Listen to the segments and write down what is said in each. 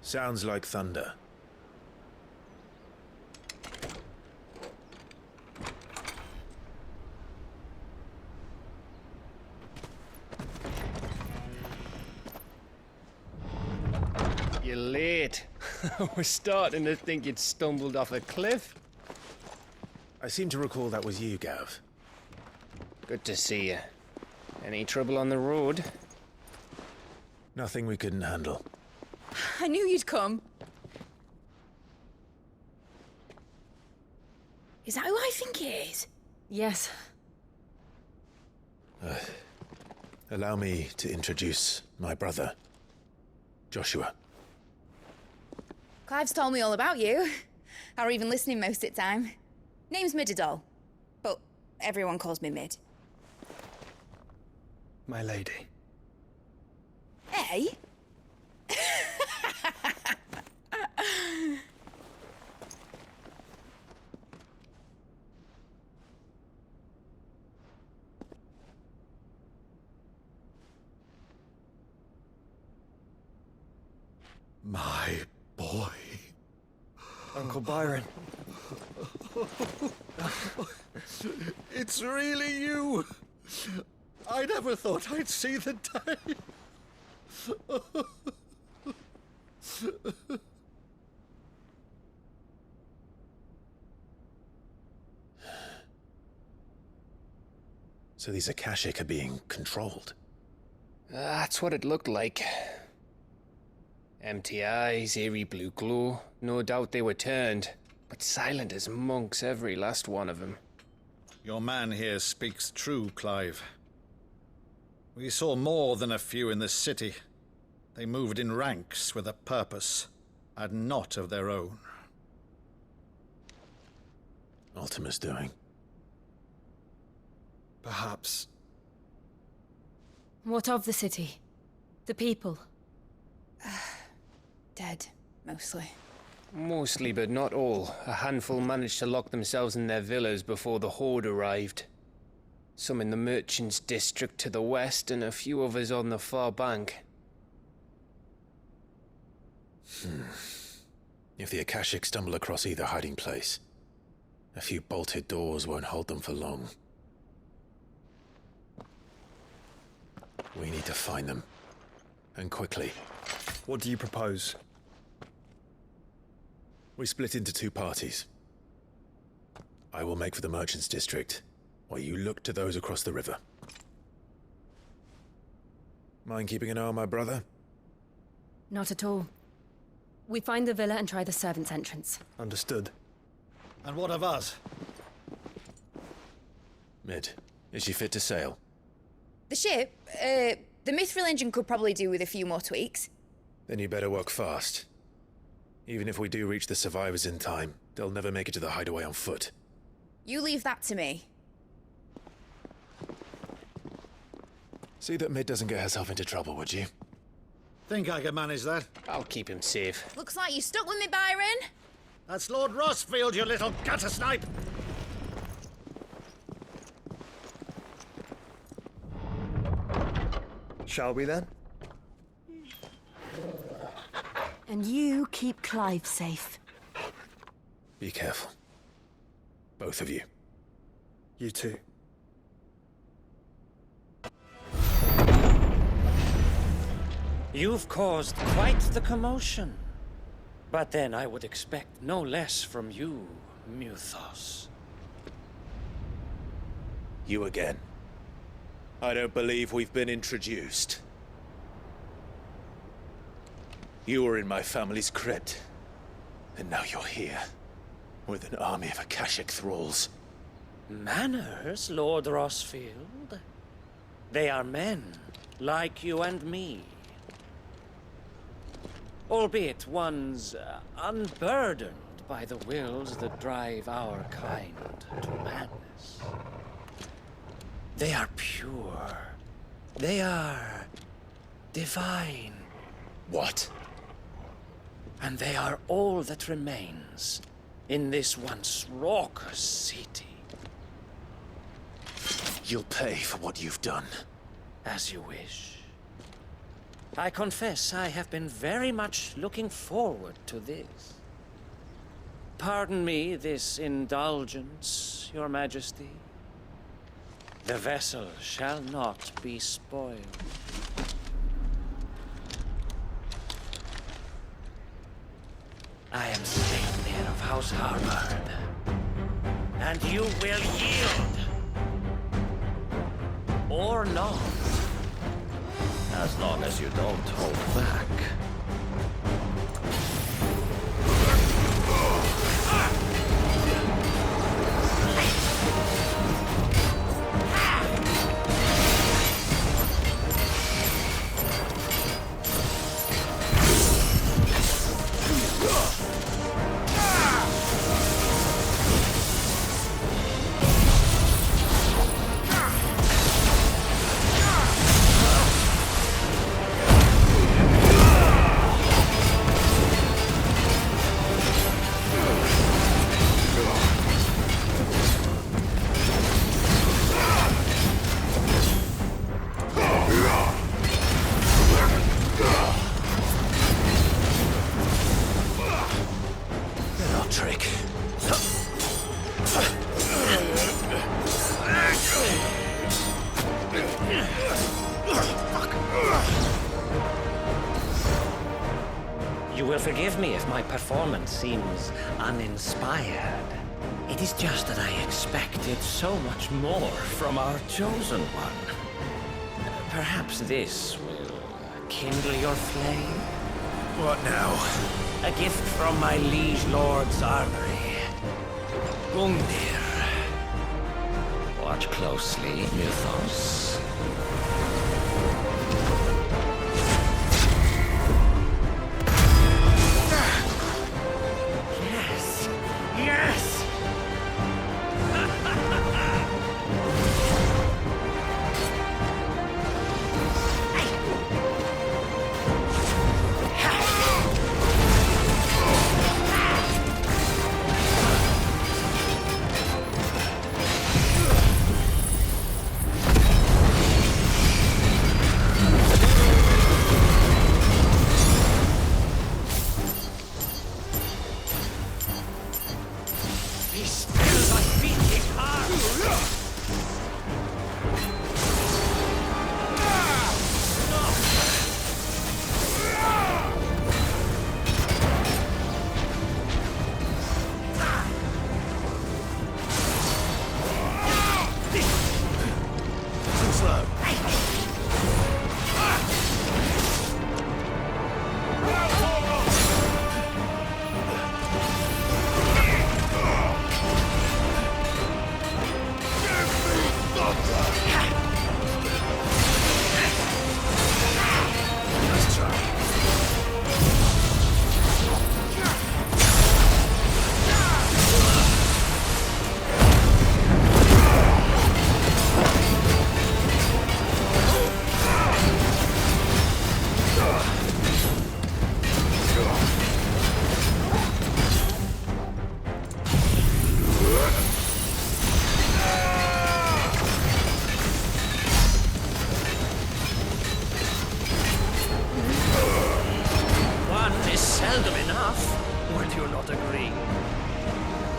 Sounds like thunder. You're late. We're starting to think you'd stumbled off a cliff. I seem to recall that was you, Gav. Good to see you. Any trouble on the road? Nothing we couldn't handle. I knew you'd come. Is that who I think it is? Yes. Allow me to introduce my brother, Joshua. Clive's told me all about you. Or even listening most of the time. Name's Midadol, but everyone calls me Mid. My lady. Hey? My boy. Uncle Byron. It's really you. I never thought I'd see the day. So these Akashic are being controlled. That's what it looked like. Empty eyes, eerie blue glow. No doubt they were turned, but silent as monks, every last one of them. Your man here speaks true, Clive. We saw more than a few in the city. They moved in ranks with a purpose, and not of their own. Ultima's doing. Perhaps. What of the city? The people? Dead, mostly. Mostly, but not all. A handful managed to lock themselves in their villas before the Horde arrived. Some in the merchants' district to the west, and a few others on the far bank. If the Akashic stumble across either hiding place, a few bolted doors won't hold them for long. We need to find them. And quickly. What do you propose? We split into two parties. I will make for the merchants' district, while you look to those across the river. Mind keeping an eye on my brother? Not at all. We find the villa and try the servants' entrance. Understood. And what of us? Mid, is she fit to sail? The ship, the mithril engine could probably do with a few more tweaks. Then you better work fast. Even if we do reach the survivors in time, they'll never make it to the hideaway on foot. You leave that to me. See that Mid doesn't get herself into trouble, would you? Think I can manage that? I'll keep him safe. Looks like you stuck with me, Byron. That's Lord Rossfield, you little gutter snipe! Shall we then? And you keep Clive safe. Be careful. Both of you. You too. You've caused quite the commotion. But then I would expect no less from you, Muthos. You again. I don't believe we've been introduced. You were in my family's crypt, and now you're here, with an army of Akashic thralls. Manners, Lord Rossfield? They are men, like you and me. Albeit ones unburdened by the wills that drive our kind to madness. They are pure. They are divine. What? And they are all that remains in this once raucous city. You'll pay for what you've done. As you wish. I confess I have been very much looking forward to this. Pardon me this indulgence, Your Majesty. The vessel shall not be spoiled. I am Sleipnir of House Harvard, and you will yield. Or not. As long as you don't hold back. You will forgive me if my performance seems uninspired. It is just that I expected so much more from our chosen one. Perhaps this will kindle your flame? What now? A gift from my liege lord's armory. Gungnir. Watch closely, Mythos. Yes! Yes!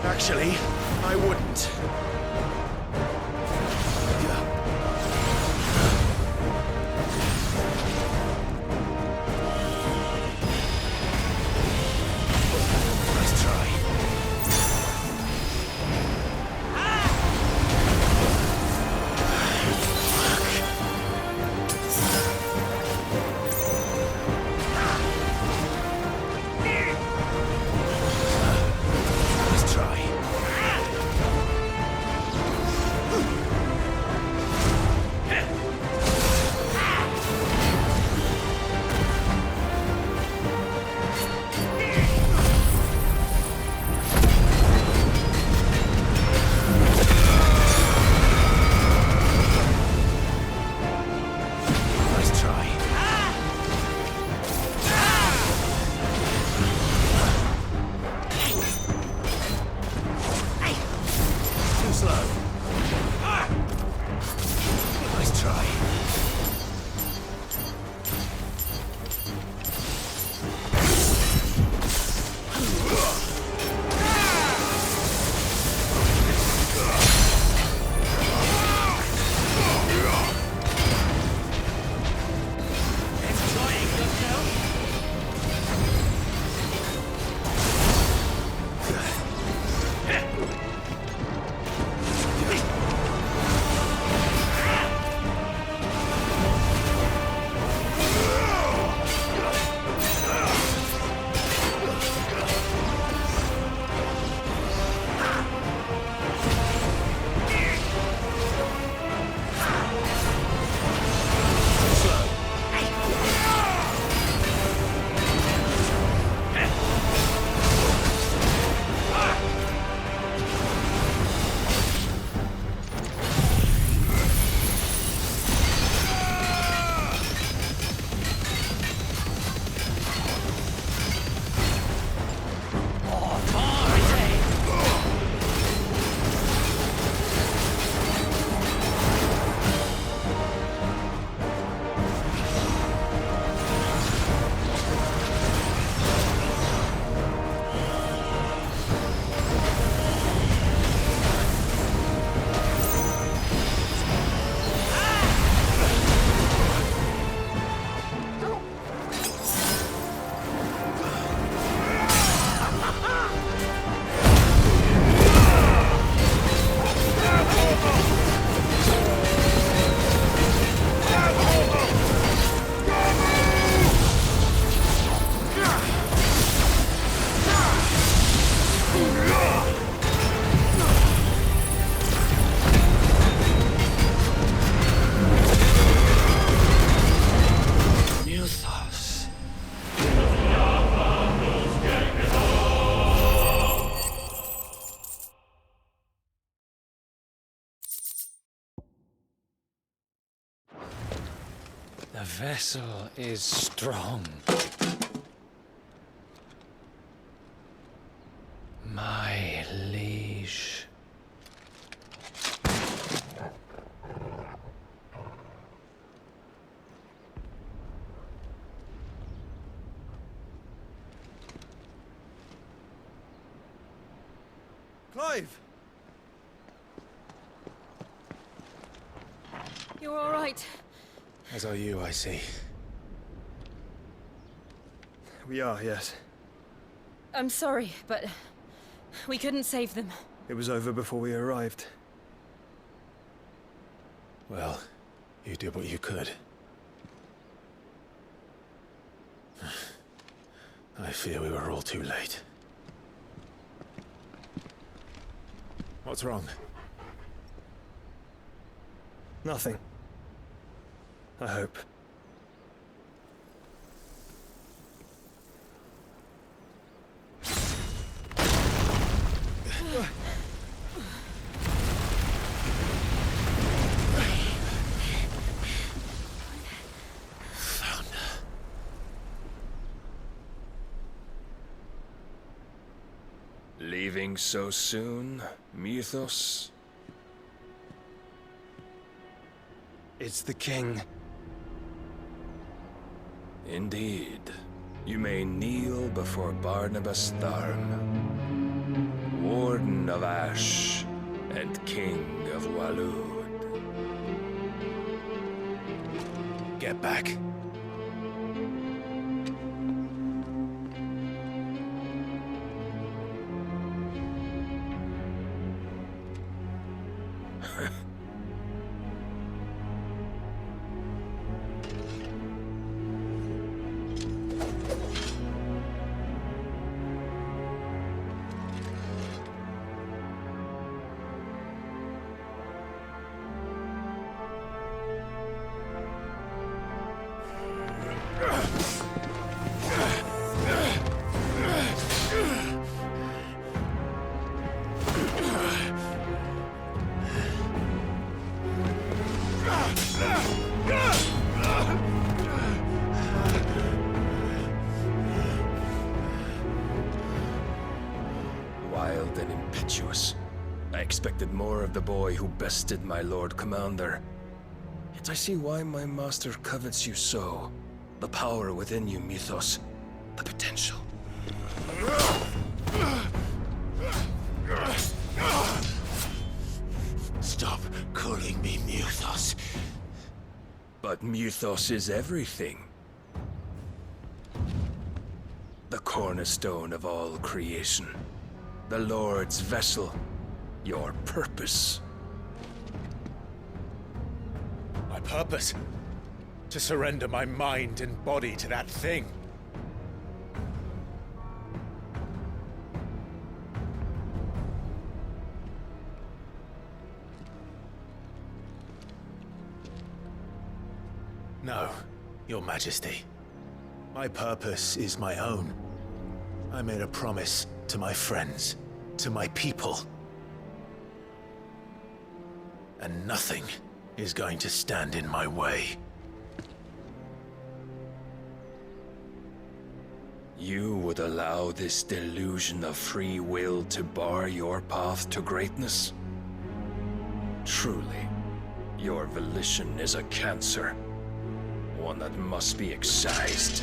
Actually, I wouldn't. Let's try. Let's try. Mythos. The vessel is strong. My liege. Clive! You're all right. As are you, I see. We are, yes. I'm sorry, but we couldn't save them. It was over before we arrived. Well, you did what you could. I fear we were all too late. What's wrong? Nothing. I hope. Leaving so soon, Mythos? It's the king. Indeed. You may kneel before Barnabas Tharm, Warden of Ash and King of Waloed. Get back. Wild and impetuous. I expected more of the boy who bested my Lord Commander. Yet I see why my master covets you so. The power within you, Mythos. The potential. Stop calling me Mythos. But Mythos is everything. The cornerstone of all creation. The Lord's vessel. Your purpose. My purpose? To surrender my mind and body to that thing. No, Your Majesty. My purpose is my own. I made a promise to my friends, to my people. And nothing is going to stand in my way. You would allow this delusion of free will to bar your path to greatness? Truly, your volition is a cancer. One that must be excised.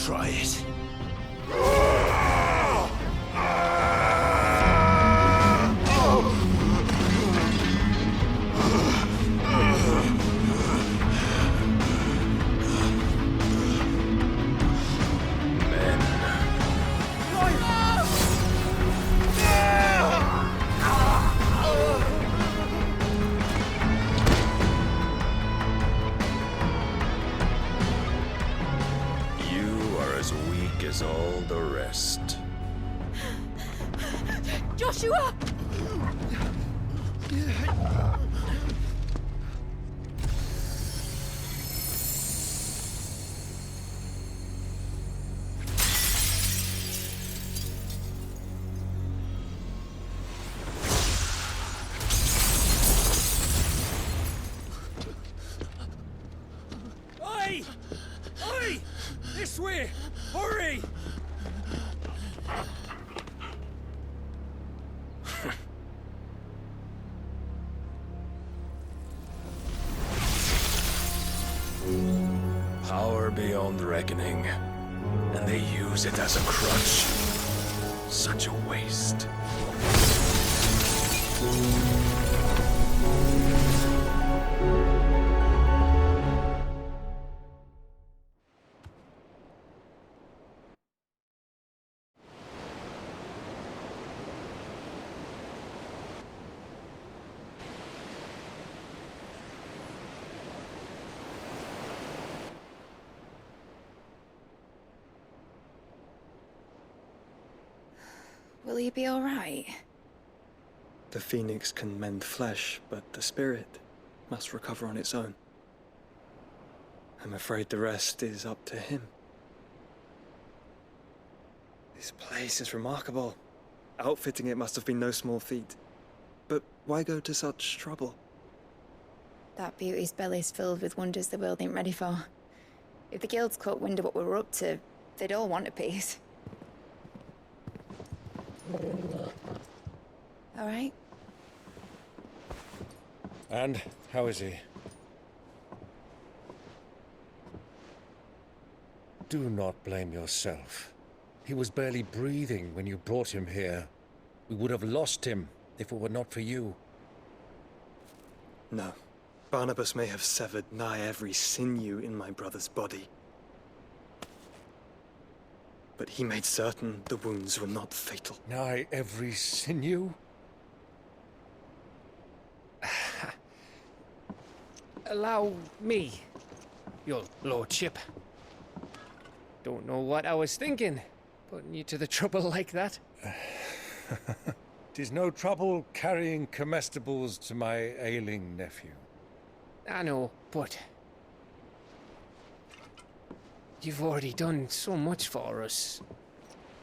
Try it. the rest. Joshua! Oi! Oi! This way! Hurry! Power beyond reckoning, and they use it as a crutch. Such a waste. Will he be alright? The phoenix can mend flesh, but the spirit must recover on its own. I'm afraid the rest is up to him. This place is remarkable. Outfitting it must have been no small feat. But why go to such trouble? That beauty's belly's filled with wonders the world ain't ready for. If the guilds caught wind of what we were up to, they'd all want a piece. All right? And how is he? Do not blame yourself. He was barely breathing when you brought him here. We would have lost him if it were not for you. No. Barnabas may have severed nigh every sinew in my brother's body. But he made certain the wounds were not fatal. Nigh every sinew? Allow me, your lordship. Don't know what I was thinking, putting you to the trouble like that. 'Tis no trouble carrying comestibles to my ailing nephew. I know, but you've already done so much for us.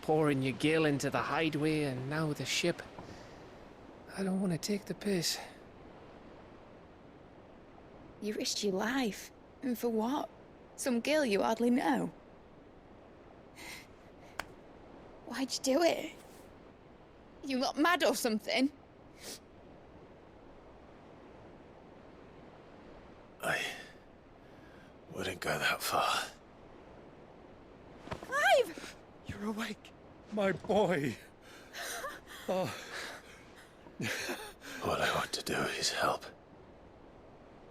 Pouring your gil into the hideaway and now the ship. I don't want to take the piss. You risked your life. And for what? Some girl you hardly know. Why'd you do it? You got mad or something? I wouldn't go that far. Clive! You're awake, my boy. Oh. All I want to do is help.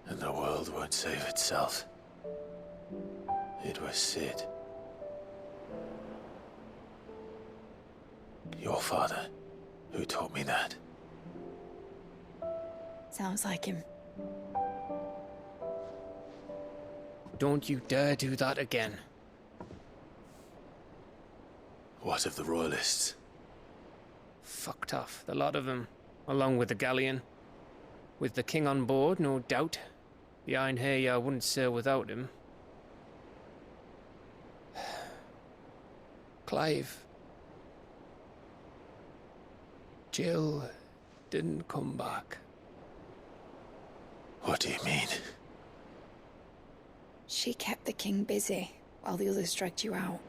And the world won't save itself. It was Sid. Your father, who taught me that. Sounds like him. Don't you dare do that again. What of the Royalists? Fucked off, the lot of them, along with the galleon. With the king on board, no doubt. The Iron Hair wouldn't sail without him. Clive. Jill didn't come back. What do you mean? She kept the king busy while the others dragged you out.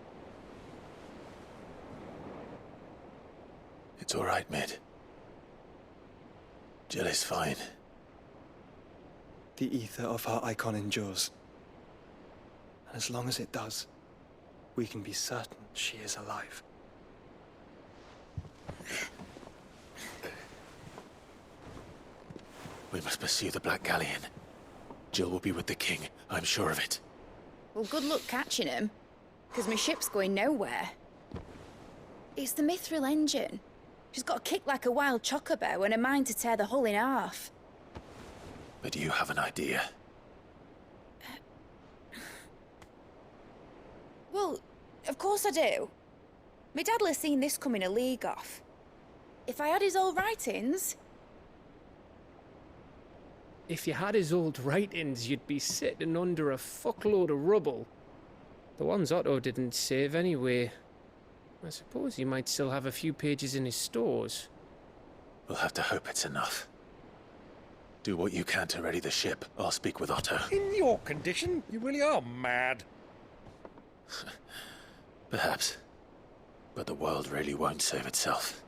It's all right, Mid. Jill is fine. The ether of her icon endures. And as long as it does, we can be certain she is alive. We must pursue the Black Galleon. Jill will be with the king, I'm sure of it. Well, good luck catching him, because my ship's going nowhere. It's the Mithril engine. She's got a kick like a wild chocobo and a mind to tear the hull in half. But you have an idea. Well, of course I do. My dad'll have seen this coming a league off. If I had his old writings... If you had his old writings, you'd be sitting under a fuckload of rubble. The ones Otto didn't save anyway. I suppose he might still have a few pages in his stores. We'll have to hope it's enough. Do what you can to ready the ship. I'll speak with Otto. In your condition, you really are mad. Perhaps. But the world really won't save itself.